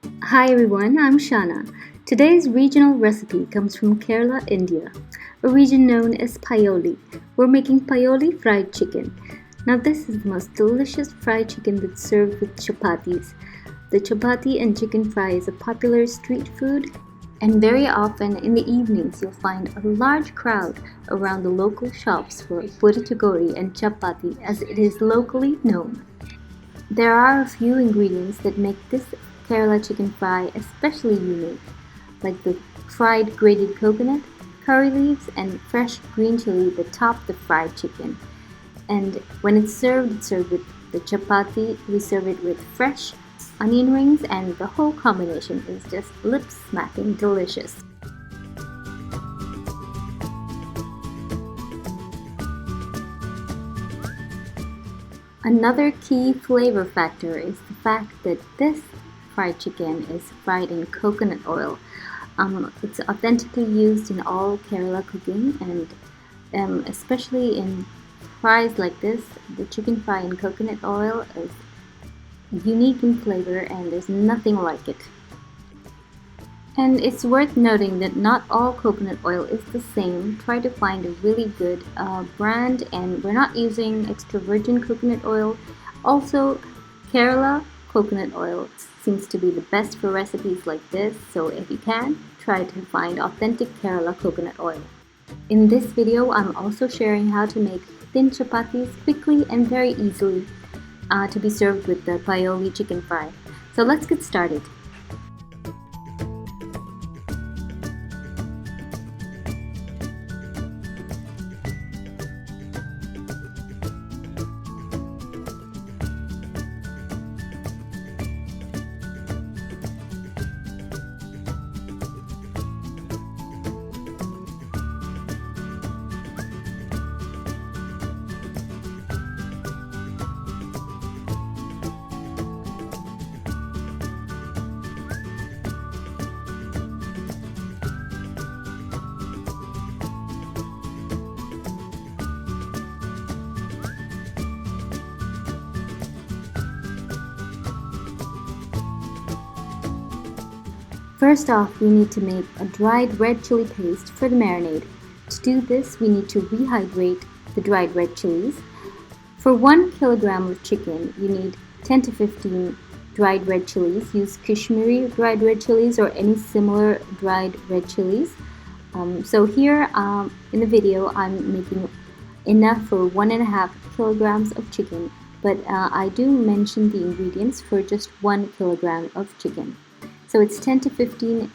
Hi everyone, I'm Shana. Today's regional recipe comes from Kerala, India, a region known as Payyoli. We're making Payyoli fried chicken. Now, this is the most delicious fried chicken that's served with chapatis. The chapati and chicken fry is a popular street food, and very often in the evenings you'll find a large crowd around the local shops for puri and chapati, as it is locally known. There are a few ingredients that make this Kerala chicken fry especially unique, like the fried grated coconut, curry leaves, and fresh green chili that top the fried chicken. And when it's served with the chapati. We serve it with fresh onion rings, and the whole combination is just lip-smacking delicious. Another key flavor factor is the fact that this fried chicken is fried in coconut oil. It's authentically used in all Kerala cooking, and especially in fries like this, the chicken fry in coconut oil is unique in flavor and there's nothing like it. And it's worth noting that not all coconut oil is the same. Try to find a really good brand, and we're not using extra virgin coconut oil. Also, Kerala coconut oil seems to be the best for recipes like this, so if you can, try to find authentic Kerala coconut oil. In this video, I'm also sharing how to make thin chapatis quickly and very easily to be served with the Payyoli chicken fry. So let's get started. First off, we need to make a dried red chili paste for the marinade. To do this, we need to rehydrate the dried red chilies. For 1 kilogram of chicken, you need 10 to 15 dried red chilies. Use Kashmiri dried red chilies or any similar dried red chilies. So here in the video, I'm making enough for 1.5 kilograms of chicken, but I do mention the ingredients for just 1 kilogram of chicken. So it's 10 to 15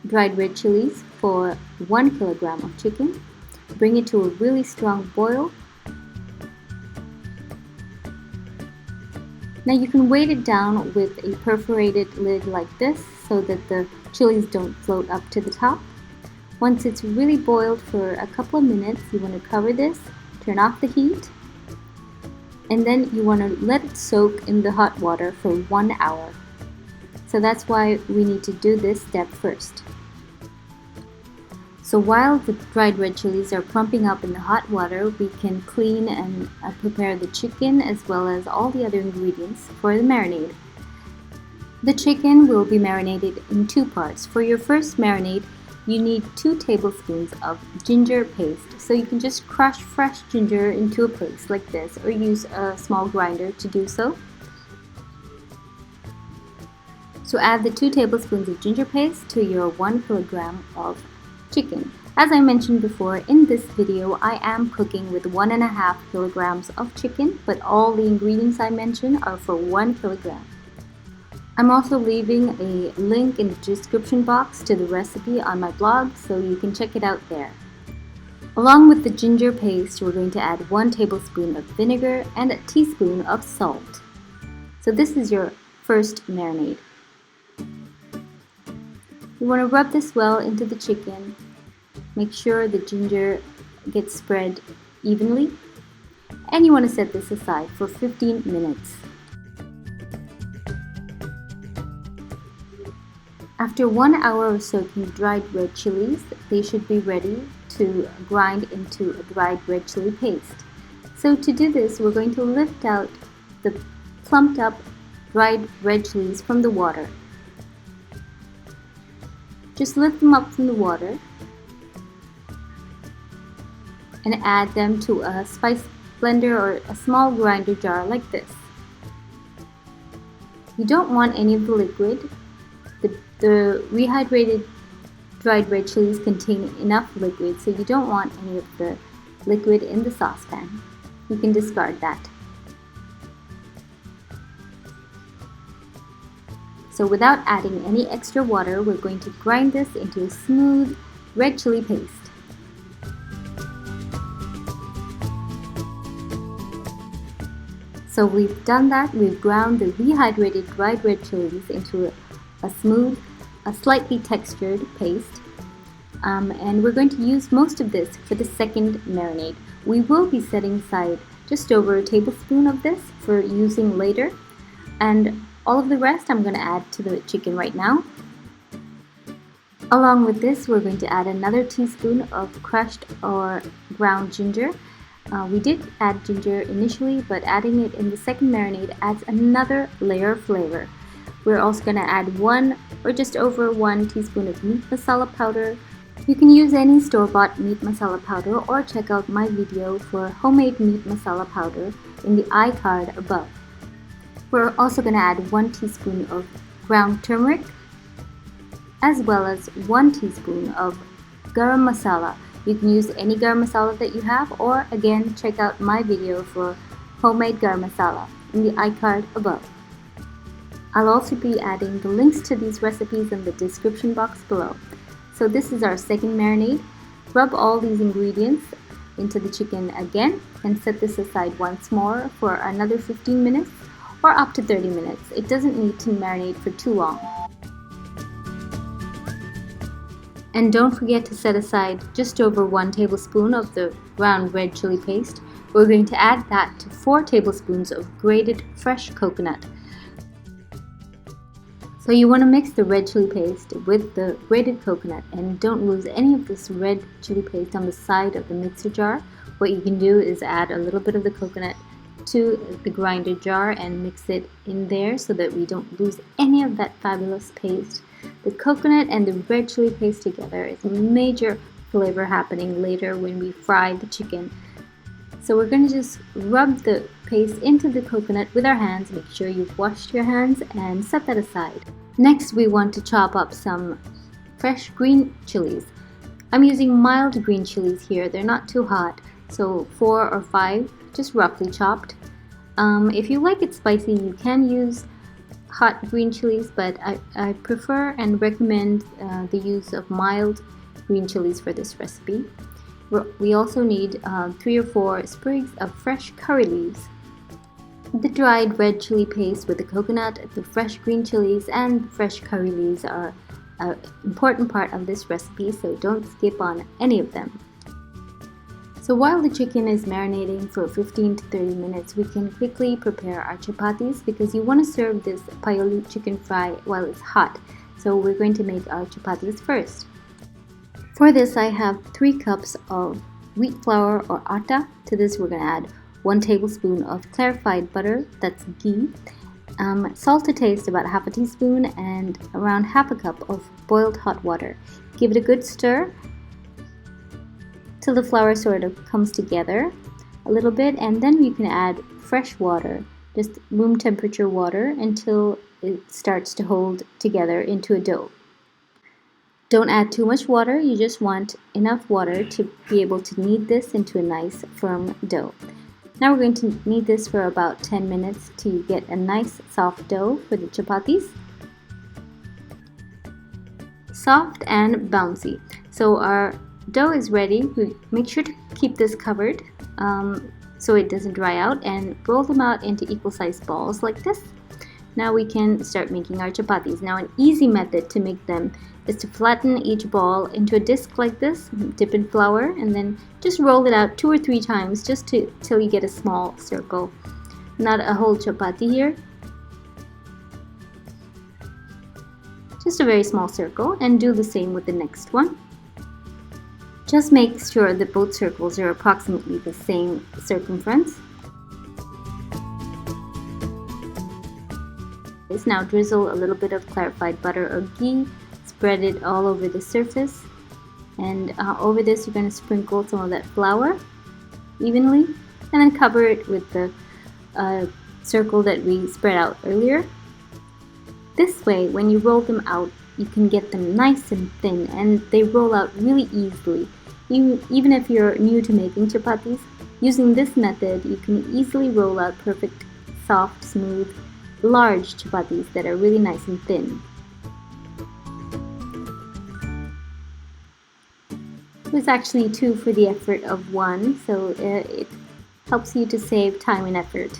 dried red chilies for 1 kilogram of chicken. Bring it to a really strong boil. Now you can weight it down with a perforated lid like this so that the chilies don't float up to the top. Once it's really boiled for a couple of minutes, you want to cover this, turn off the heat, and then you want to let it soak in the hot water for 1 hour. So that's why we need to do this step first. So while the dried red chilies are plumping up in the hot water, we can clean and prepare the chicken as well as all the other ingredients for the marinade. The chicken will be marinated in 2 parts. For your first marinade, you need 2 tablespoons of ginger paste. So you can just crush fresh ginger into a paste like this, or use a small grinder to do so. So add the 2 tablespoons of ginger paste to your 1 kilogram of chicken. As I mentioned before, in this video I am cooking with 1.5 kilograms of chicken, but all the ingredients I mentioned are for 1 kilogram. I'm also leaving a link in the description box to the recipe on my blog, so you can check it out there. Along with the ginger paste, we're going to add 1 tablespoon of vinegar and a teaspoon of salt. So this is your first marinade. You want to rub this well into the chicken. Make sure the ginger gets spread evenly. And you want to set this aside for 15 minutes. After 1 hour of soaking dried red chilies, they should be ready to grind into a dried red chili paste. So to do this, we're going to lift out the plumped up dried red chilies from the water. Just lift them up from the water and add them to a spice blender or a small grinder jar like this. You don't want any of the liquid. The rehydrated dried red chilies contain enough liquid, so you don't want any of the liquid in the saucepan. You can discard that. So without adding any extra water, we're going to grind this into a smooth red chili paste. So we've done that. We've ground the rehydrated dried red chilies into a smooth, a slightly textured paste. And we're going to use most of this for the second marinade. We will be setting aside just over a tablespoon of this for using later. And all of the rest I'm going to add to the chicken right now. Along with this, we're going to add another teaspoon of crushed or ground ginger. We did add ginger initially, but adding it in the second marinade adds another layer of flavor. We're also going to add 1 or just over 1 teaspoon of meat masala powder. You can use any store-bought meat masala powder or check out my video for homemade meat masala powder in the iCard above. We're also going to add 1 teaspoon of ground turmeric as well as 1 teaspoon of garam masala. You can use any garam masala that you have, or again check out my video for homemade garam masala in the iCard above. I'll also be adding the links to these recipes in the description box below. So this is our second marinade. Rub all these ingredients into the chicken again and set this aside once more for another 15 minutes or up to 30 minutes. It doesn't need to marinate for too long. And don't forget to set aside just over 1 tablespoon of the ground red chili paste. We're going to add that to 4 tablespoons of grated fresh coconut. So you want to mix the red chili paste with the grated coconut, and don't lose any of this red chili paste on the side of the mixer jar. What you can do is add a little bit of the coconut to the grinder jar and mix it in there so that we don't lose any of that fabulous paste. The coconut and the red chili paste together is a major flavor happening later when we fry the chicken. So we're going to just rub the paste into the coconut with our hands. Make sure you've washed your hands and set that aside. Next, we want to chop up some fresh green chilies. I'm using mild green chilies here. They're not too hot, so 4 or 5, just roughly chopped. If you like it spicy, you can use hot green chilies, but I prefer and recommend the use of mild green chilies for this recipe. We also need 3 or 4 sprigs of fresh curry leaves. The dried red chili paste with the coconut, the fresh green chilies, and the fresh curry leaves are an important part of this recipe, so don't skip on any of them. So while the chicken is marinating for 15 to 30 minutes, we can quickly prepare our chapatis because you want to serve this Payyoli chicken fry while it's hot. So we're going to make our chapatis first. For this, I have 3 cups of wheat flour or atta. To this, we're going to add 1 tablespoon of clarified butter, that's ghee, salt to taste, about half a teaspoon, and around half a cup of boiled hot water. Give it a good stir till the flour sort of comes together a little bit, and then you can add fresh water, just room temperature water, until it starts to hold together into a dough. Don't add too much water, you just want enough water to be able to knead this into a nice firm dough. Now we're going to knead this for about 10 minutes to get a nice soft dough for the chapatis. Soft and bouncy. So our dough is ready. We make sure to keep this covered so it doesn't dry out, and roll them out into equal sized balls like this. Now we can start making our chapatis. Now an easy method to make them is to flatten each ball into a disc like this, dip in flour, and then just roll it out 2 or 3 times just till you get a small circle. Not a whole chapati here, just a very small circle, and do the same with the next one. Just make sure that both circles are approximately the same circumference. Now drizzle a little bit of clarified butter or ghee, spread it all over the surface, and over this you're going to sprinkle some of that flour evenly, and then cover it with the circle that we spread out earlier. This way, when you roll them out, you can get them nice and thin, and they roll out really easily. Even if you're new to making chapatis, using this method, you can easily roll out perfect, soft, smooth, large chapatis that are really nice and thin. There's actually 2 for the effort of 1, so it helps you to save time and effort.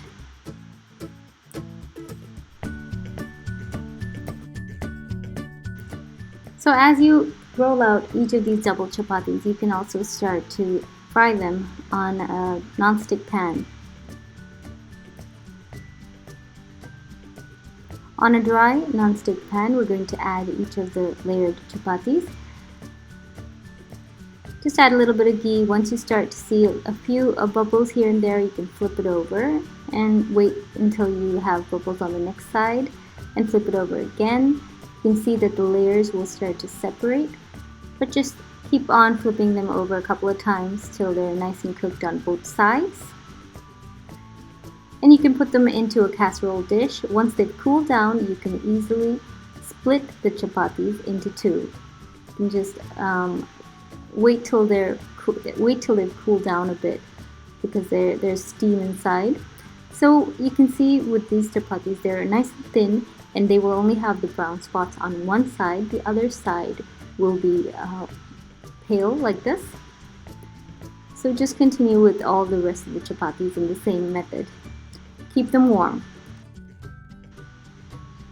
So as you roll out each of these double chapatis, you can also start to fry them on a non-stick pan. On a dry non-stick pan, we're going to add each of the layered chapatis. Just add a little bit of ghee. Once you start to see a few bubbles here and there, you can flip it over and wait until you have bubbles on the next side and flip it over again. You can see that the layers will start to separate, but just keep on flipping them over a couple of times till they're nice and cooked on both sides. And you can put them into a casserole dish. Once they've cooled down, you can easily split the chapatis into 2. You can just wait till they've cooled down a bit, because there's steam inside. So you can see with these chapatis, they're nice and thin, and they will only have the brown spots on one side. The other side will be pale like this. So just continue with all the rest of the chapatis in the same method. Keep them warm.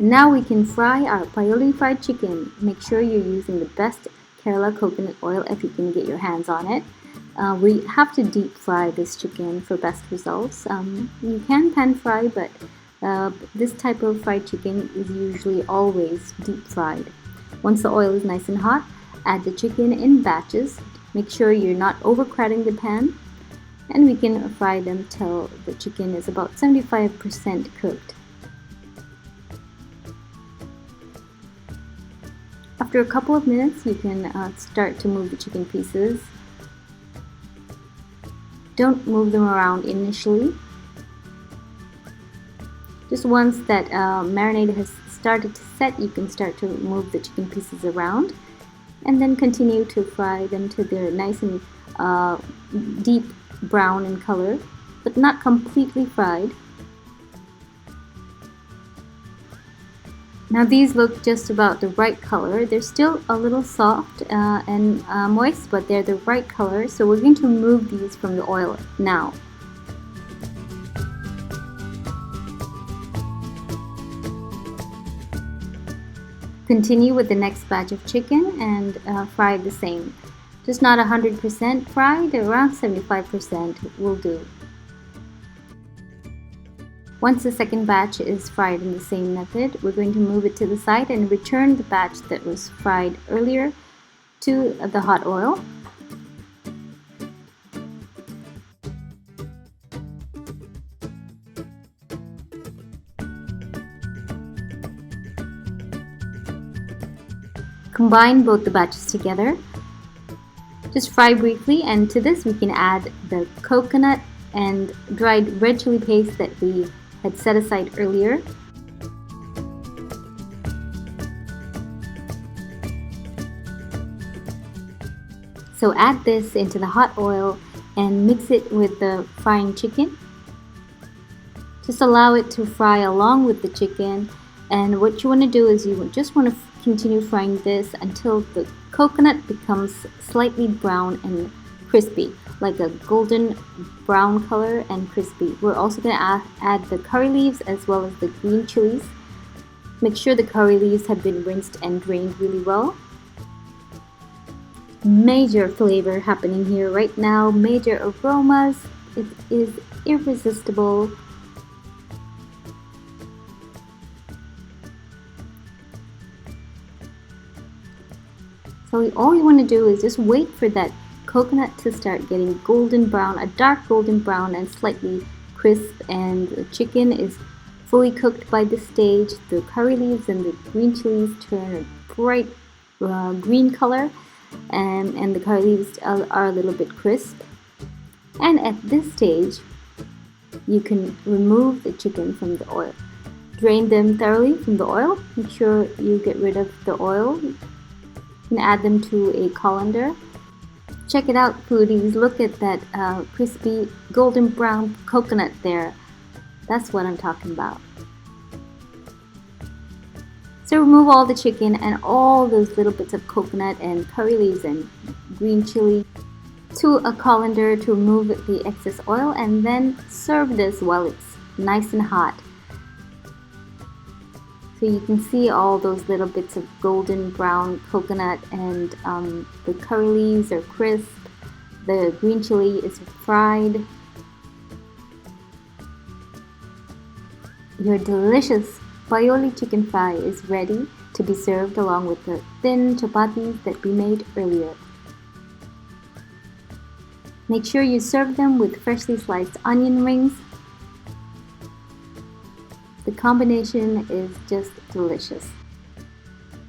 And now we can fry our Payyoli fried chicken. Make sure you're using the best Kerala coconut oil if you can get your hands on it. We have to deep fry this chicken for best results. You can pan fry, but this type of fried chicken is usually always deep fried. Once the oil is nice and hot, add the chicken in batches. Make sure you're not overcrowding the pan, and we can fry them till the chicken is about 75% cooked. After a couple of minutes, you can start to move the chicken pieces. Don't move them around initially. Just once that marinade has started to set, you can start to move the chicken pieces around, and then continue to fry them till they're nice and deep brown in color, but not completely fried. Now these look just about the right color. They're still a little soft and moist, but they're the right color. So we're going to remove these from the oil now. Continue with the next batch of chicken and fry the same. Just not 100% fried, around 75% will do. Once the second batch is fried in the same method, we're going to move it to the side and return the batch that was fried earlier to the hot oil. Combine both the batches together. Just fry briefly, and to this we can add the coconut and dried red chili paste that we had set aside earlier. So add this into the hot oil and mix it with the frying chicken. Just allow it to fry along with the chicken, and what you want to do is you just want to continue frying this until the coconut becomes slightly brown and crispy, like a golden brown color and crispy. We're also going to add the curry leaves as well as the green chilies. Make sure the curry leaves have been rinsed and drained really well. Major flavor happening here right now, major aromas. It is irresistible. So all you want to do is just wait for that coconut to start getting golden brown, a dark golden brown and slightly crisp, and the chicken is fully cooked by this stage. The curry leaves and the green chilies turn a bright green color, and the curry leaves are a little bit crisp. And at this stage, you can remove the chicken from the oil. Drain them thoroughly from the oil. Make sure you get rid of the oil. You can add them to a colander. Check it out, foodies. Look at that crispy golden brown coconut there. That's what I'm talking about. So remove all the chicken and all those little bits of coconut and curry leaves and green chili to a colander to remove the excess oil, and then serve this while it's nice and hot. So you can see all those little bits of golden brown coconut, and the curry leaves are crisp. The green chili is fried. Your delicious Payyoli chicken fry is ready to be served along with the thin chapatis that we made earlier. Make sure you serve them with freshly sliced onion rings. The combination is just delicious.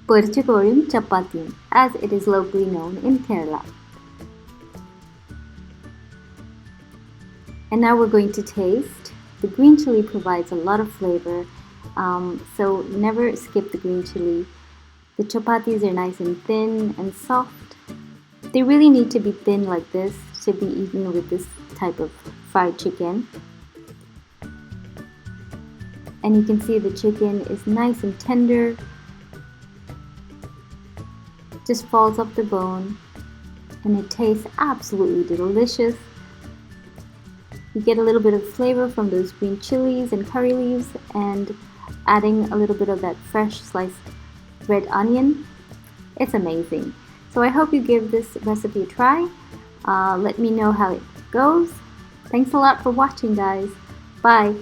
Payyoli Chapatin, as it is locally known in Kerala. And now we're going to taste. The green chili provides a lot of flavor, so never skip the green chili. The chapatis are nice and thin and soft. They really need to be thin like this to be eaten with this type of fried chicken. And you can see the chicken is nice and tender. Just falls off the bone, and it tastes absolutely delicious. You get a little bit of flavor from those green chilies and curry leaves, and adding a little bit of that fresh sliced red onion. It's amazing. So I hope you give this recipe a try. Let me know how it goes. Thanks a lot for watching, guys. Bye.